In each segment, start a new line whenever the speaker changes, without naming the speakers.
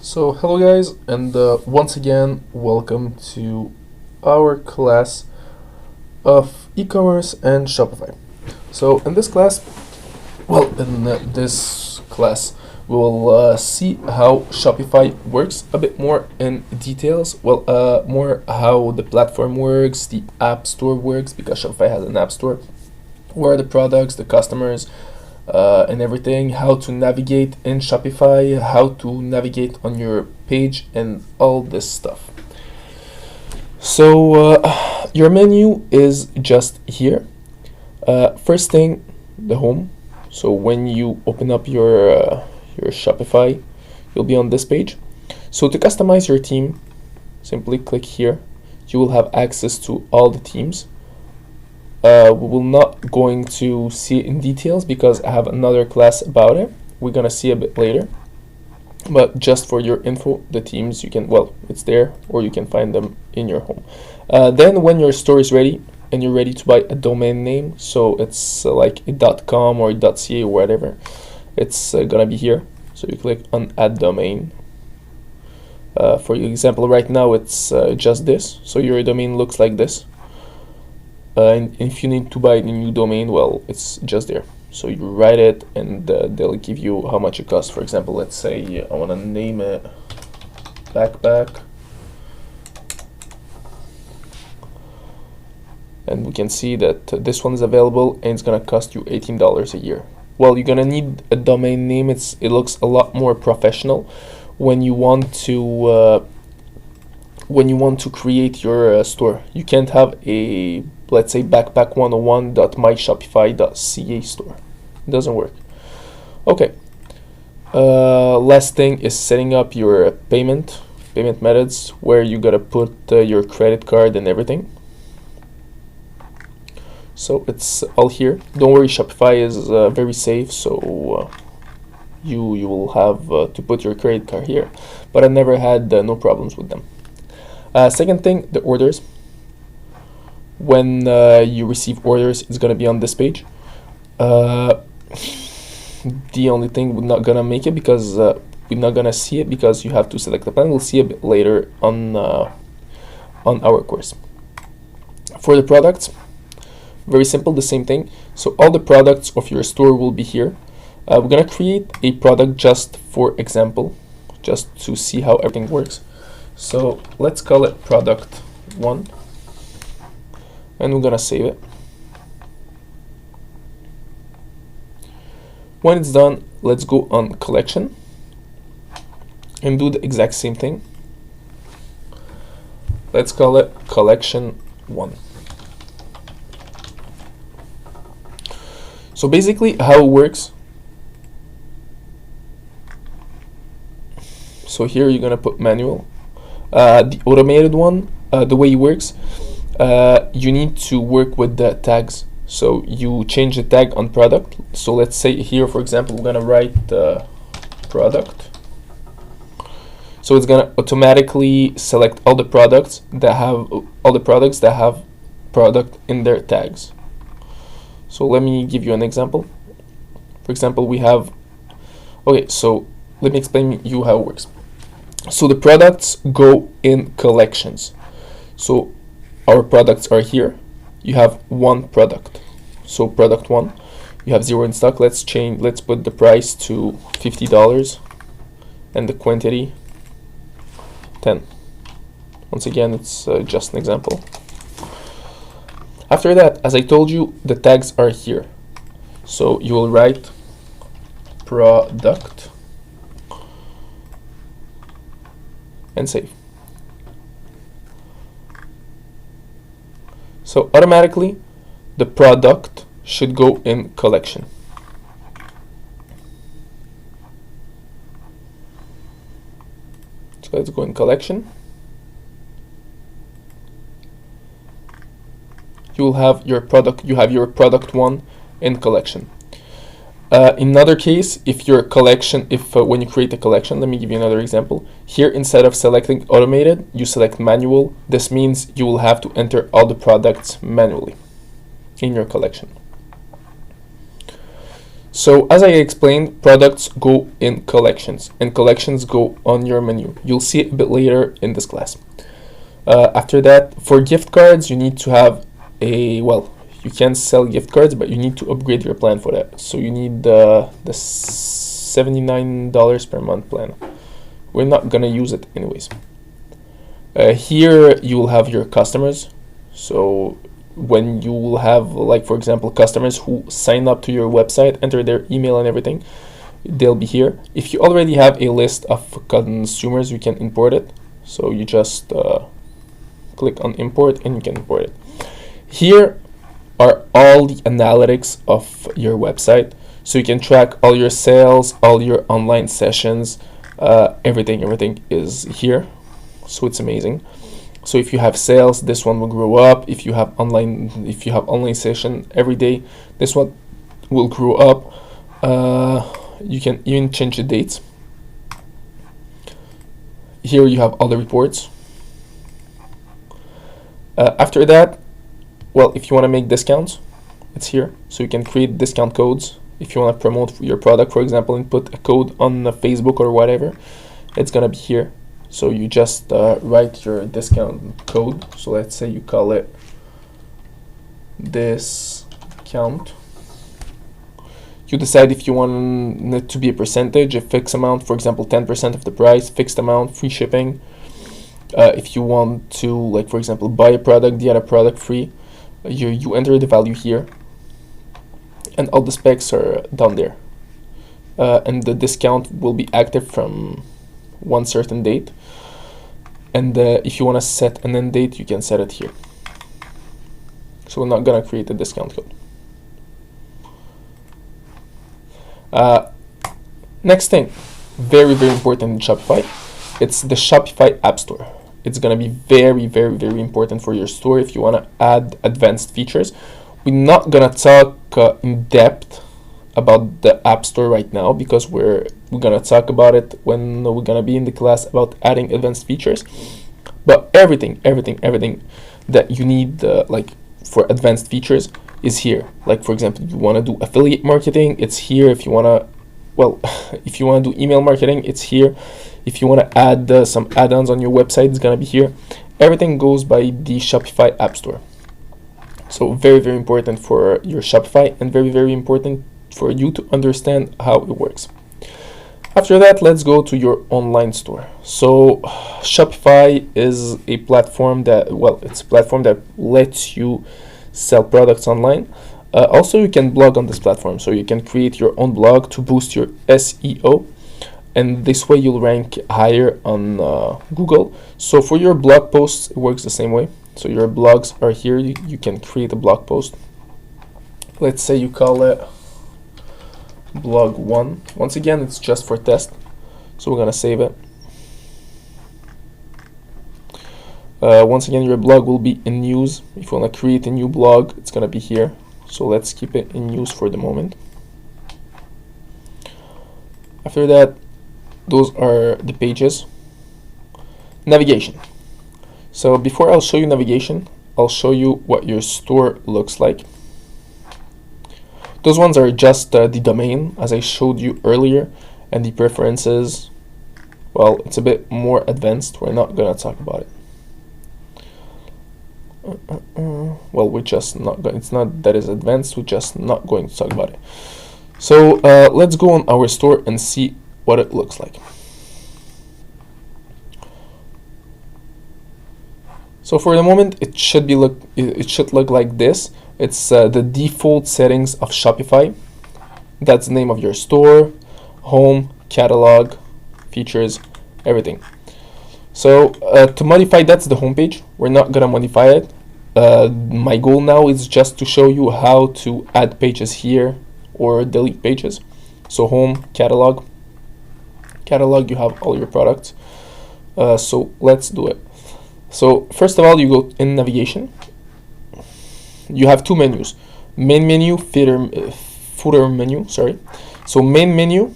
So hello guys, and once again welcome to our class of e-commerce and Shopify. So in this class, we will see how Shopify works a bit more in details. More how the platform works, the app store works, because Shopify has an app store, where are the products, the customers, and everything, how to navigate in Shopify, how to navigate on your page, and all this stuff. So your menu is just here. First thing, the home. So when you open up your Shopify, you'll be on this page. So to customize your theme, simply click here. You will have access to all the themes. We will not going to see it in details because I have another class about it. We're gonna see a bit later. But just for your info, the themes you can, it's there, or you can find them in your home. Then when your store is ready and you're ready to buy a domain name, so it's like a .com or a .ca or whatever, it's gonna be here. So you click on add domain. For example, right now it's just this. So your domain looks like this. And if you need to buy a new domain, it's just there. So you write it and they'll give you how much it costs. For example, let's say I want to name it backpack. And we can see that this one is available and it's going to cost you $18 a year. Well, you're going to need a domain name. It looks a lot more professional when you want to create your store. You can't have a, let's say, backpack101.myshopify.ca store. It doesn't work. Okay. Last thing is setting up your payment methods, where you gotta put your credit card and everything. So it's all here. Don't worry, Shopify is very safe, so you will have to put your credit card here. But I never had no problems with them. Second thing, the orders. When you receive orders, it's gonna be on this page. The only thing we're not gonna make it because we're not gonna see it because you have to select the plan. We'll see a bit later on our course. For the products, very simple, the same thing. So all the products of your store will be here. We're gonna create a product just for example, just to see how everything works. So let's call it product 1, and we're gonna save it. When it's done, let's go on collection and do the exact same thing. Let's call it collection 1. So basically how it works, so here you're gonna put manual. The automated one, the way it works, you need to work with the tags. So you change the tag on product. So let's say here, for example, we're gonna write product. So it's gonna automatically select all the products that have product in their tags. So let me give you an example. For example, we have, okay, so let me explain you how it works. So the products go in collections. So our products are here. You have one product. So product 1, you have 0 in stock. Let's put the price to $50 and the quantity 10. Once again, it's just an example. After that, as I told you, the tags are here. So you will write product and save. So automatically the product should go in collection. So let's go in collection. You will have your product, product 1 in collection. In another case, if your collection, when you create a collection, let me give you another example. Here, instead of selecting automated, you select manual. This means you will have to enter all the products manually in your collection. So as I explained, products go in collections, and collections go on your menu. You'll see it a bit later in this class. After that, for gift cards, you need to have you can sell gift cards, but you need to upgrade your plan for that. So you need the $79 per month plan. We're not gonna use it anyways. Here you will have your customers. So when you will have, like, for example, customers who sign up to your website, enter their email and everything, they'll be here. If you already have a list of consumers, you can import it. So you just click on import and you can import it. Here are all the analytics of your website. So you can track all your sales, all your online sessions, everything is here. So it's amazing. So if you have sales, this one will grow up. If you have online session every day, this one will grow up. You can even change the dates. Here you have all the reports. After that, well, if you want to make discounts, it's here. So you can create discount codes. If you want to promote your product, for example, and put a code on Facebook or whatever, it's gonna be here. So you just write your discount code. So let's say you call it discount. You decide if you want it to be a percentage, a fixed amount, for example, 10% of the price, fixed amount, free shipping. If you want to, like, for example, buy a product, the other product free, you enter the value here, and all the specs are down there. And the discount will be active from one certain date. And if you want to set an end date, you can set it here. So we're not gonna create a discount code. Next thing, very important in Shopify, it's the Shopify App Store. It's gonna be very important for your store if you want to add advanced features. We're not gonna talk in depth about the App Store right now, because we're gonna talk about it when we're gonna be in the class about adding advanced features. But everything that you need, like, for advanced features is here. Like, for example, you want to do affiliate marketing, it's here. If you want to, well, if you want to do email marketing, it's here. If you want to add some add-ons on your website, it's gonna be here. Everything goes by the Shopify App Store. So very important for your Shopify, and very important for you to understand how it works. After that, let's go to your online store. So Shopify is a platform that, well, it's a platform that lets you sell products online. Also, you can blog on this platform, so you can create your own blog to boost your SEO, and this way you'll rank higher on Google. So for your blog posts, it works the same way. So your blogs are here. You can create a blog post. Let's say you call it blog 1. Once again, it's just for test, so we're gonna save it. Once again, your blog will be in news. If you want to create a new blog, it's gonna be here. So let's keep it in news for the moment. After that, those are the pages. Navigation. So before I'll show you navigation, I'll show you what your store looks like. Those ones are just the domain, as I showed you earlier, and the preferences, well, it's a bit more advanced. We're not gonna talk about it. Well, we're just not going. It's not that is advanced. We're just not going to talk about it. So let's go on our store and see what it looks like. So for the moment, it should look like this. It's the default settings of Shopify. That's the name of your store, home, catalog, features, everything. So to modify, that's the home page. We're not gonna modify it. My goal now is just to show you how to add pages here or delete pages. So home, catalog, you have all your products. So let's do it. So first of all, you go in navigation. You have two menus, main menu, footer menu, sorry. So main menu,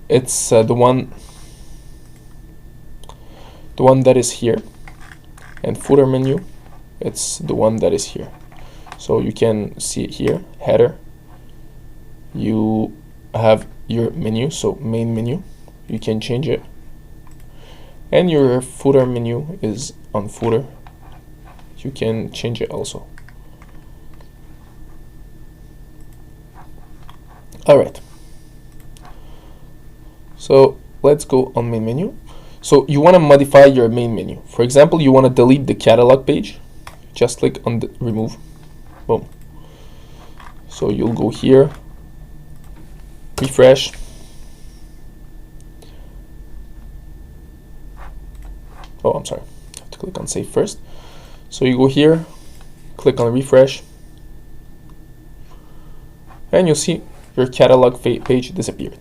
it's the one that is here, and footer menu, it's the one that is here. So you can see it here, header. You have your menu, so main menu, you can change it, and your footer menu is on footer, you can change it also. All right, so let's go on main menu. So you want to modify your main menu. For example, you want to delete the catalog page, just click on the remove, boom. So you'll go here, refresh, oh, I'm sorry, I have to click on save first. So you go here, click on refresh, and you'll see your catalog page disappeared.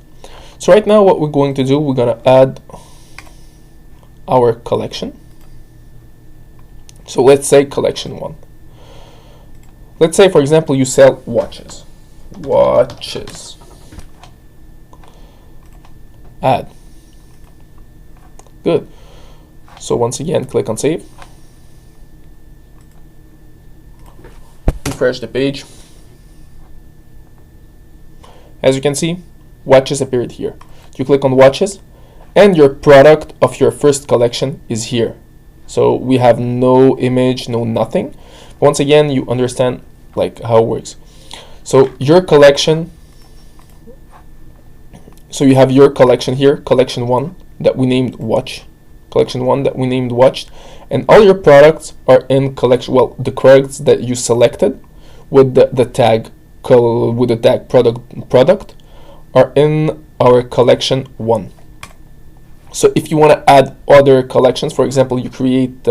So right now what we're going to do, we're going to add our collection. So let's say collection 1. Let's say, for example, you sell watches. Add. Good. So once again, click on save. Refresh the page. As you can see, watches appeared here. You click on watches, and your product of your first collection is here. So we have no image, no nothing. Once again, you understand like how it works. So your collection, so you have your collection here, collection 1 that we named watch, collection 1 that we named watched, and all your products are in collection, well, the products that you selected with the tag product are in our collection 1. So if you want to add other collections, for example, you create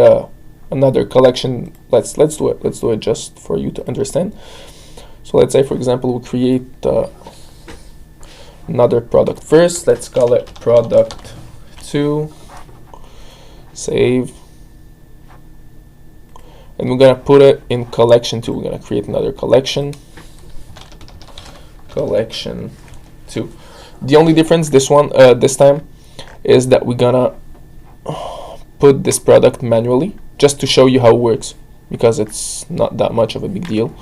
another collection, let's do it just for you to understand. So let's say, for example, we create another product first. Let's call it product 2, save, and we're gonna put it in collection 2. We're gonna create another collection 2. The only difference this time is that we're gonna put this product manually, just to show you how it works, because it's not that much of a big deal.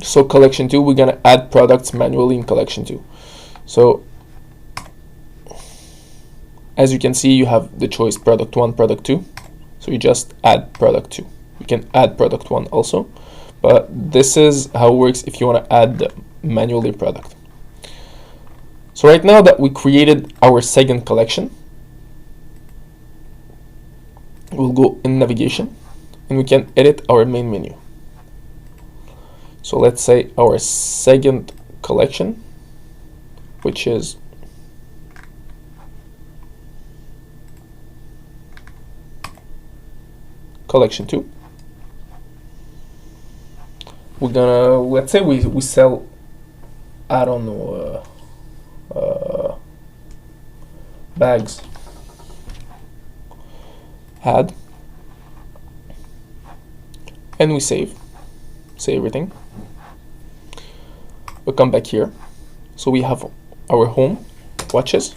So collection 2, we're gonna add products manually in collection 2. So as you can see, you have the choice product 1, product 2. So you just add product 2. You can add product 1 also, but this is how it works if you want to add the manually product. So right now that we created our second collection, we'll go in navigation and we can edit our main menu. So let's say our second collection, which is collection 2. We're gonna, let's say we sell, I don't know, bags. Add, and we save everything. We'll come back here. So we have our home, watches,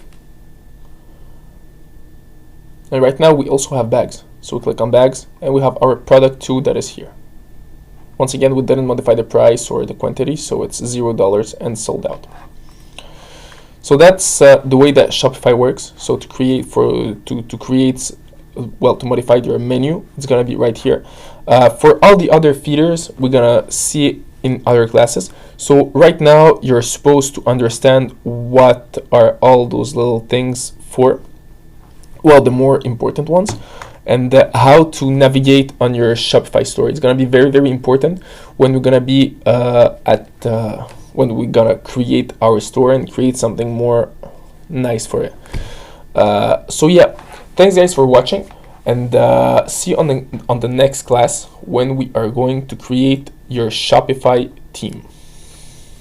and right now we also have bags. So we click on bags, and we have our product 2 that is here. Once again, we didn't modify the price or the quantity, so it's $0 and sold out. So that's the way that Shopify works. So to create to modify your menu, it's gonna be right here. For all the other features, we're gonna see it in other classes. So right now, you're supposed to understand what are all those little things for. Well, the more important ones, and how to navigate on your Shopify store. It's gonna be very, very important when we're gonna be when we're gonna create our store and create something more nice for it. So yeah, thanks guys for watching, and see you on the next class when we are going to create your Shopify theme.